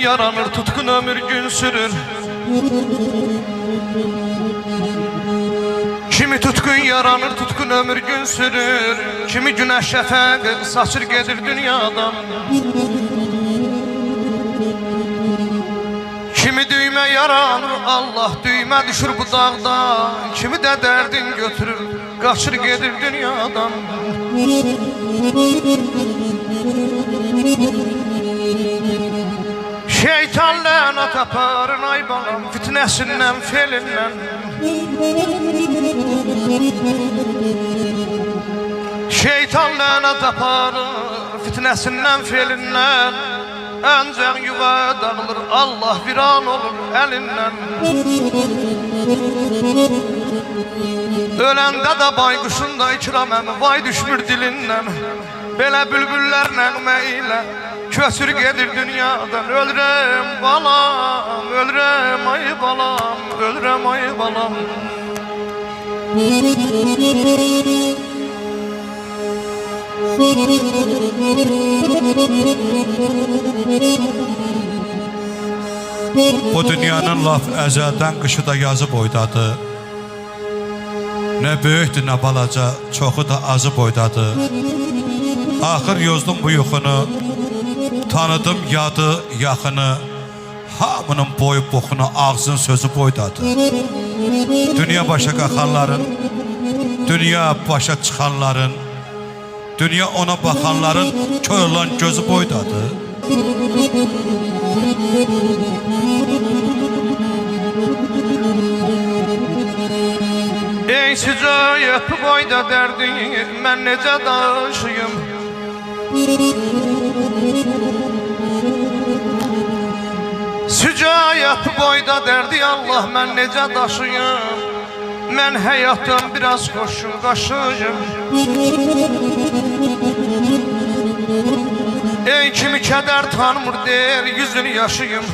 yaranır, tutkun ömür gün sürür. Kimi tutkun yaranır, tutkun ömür gün sürür. Kimi güneş şəfəq saçır gedir dünyadan. Kimi düymə yaranır, Allah düymə düşür bu dağdan. Kimi də dərdin götürür, qaçır gedir dünyadan. Şeytan lənət aparır ay balam, fitnəsindən, felindən. Şeytan lənət aparır, fitnəsindən, felindən. Ancaq yuva dağılır, Allah viran olur əlindən. Öləndə də bayquşun da ikram əmi, vay düşmür dilindən. Belə bülbüllər nəğmə ilə köçür gedir dünyadan. Ölürəm balam, ölürəm ay balam, ölürəm ay balam. Bu dünyanın laf əzəldən qışı da yazı boydadır. Nə böyükdür, nə balaca, çoxu da azı boydadır. Axır yozdum bu yuxunu, tanıdım yadı, yaxını. Hamının boyu boxunu, ağzın sözü boydadır. Dünya başa qaxanların, dünya başa çıxanların, dünya ona baxanların kör olan gözü boydadır. Ey sıcayet boyda derdi, mən necə daşıyım? Sıcayet boyda derdi, Allah mən necə daşıyım? Mən həyatdan biraz xoşum qaşıyım. Ey kimi kədər tanımır der, yüzünü yaşayım.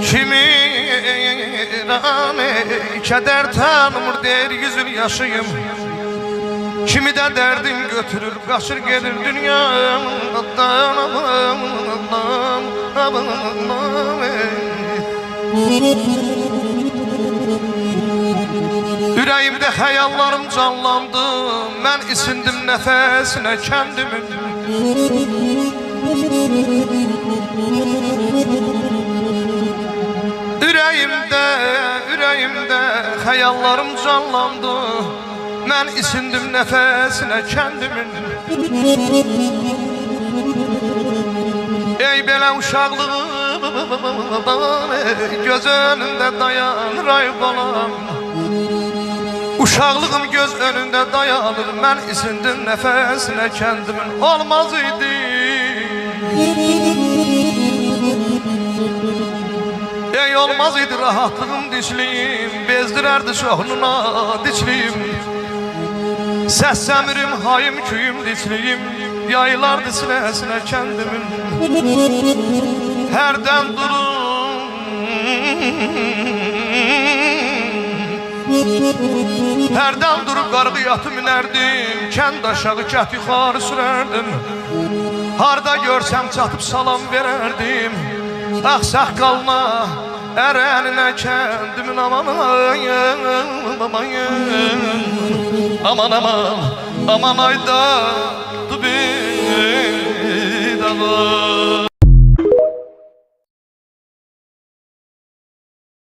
Kimi kədər tanımır der, yüzünü yaşayım. Kimi də dərdim götürür, qaçır gedir dünyadan. Ürəyimdə xəyallarım canlandı, mən isindim nəfəsinə kəndimin. Ürəyimdə xəyallarım canlandı, mən isindim nəfəsinə kəndimin. Ey belə uşaqlığım, göz önündə dayanır ay balam. Uşaqlığım göz önündə dayanır, mən isindim nəfəsinə kəndimin. Olmaz idi. Ey olmaz idi rahatlığım dişliyim, bezdirərdi çoxluna dişliyim. Səssəmirim, hayım, küyüm dişliyim, yayılardı sinəsinə kəndimin. Hərdən durun, hərdən durub qarğıyatı minərdim, kənd aşağı kət yuxarı sürərdim. Harda görsəm çatıb salam verərdim. Ağ saqqalına, ərəninə kəndimin. Aman aman aman, aman ayda bir dağ.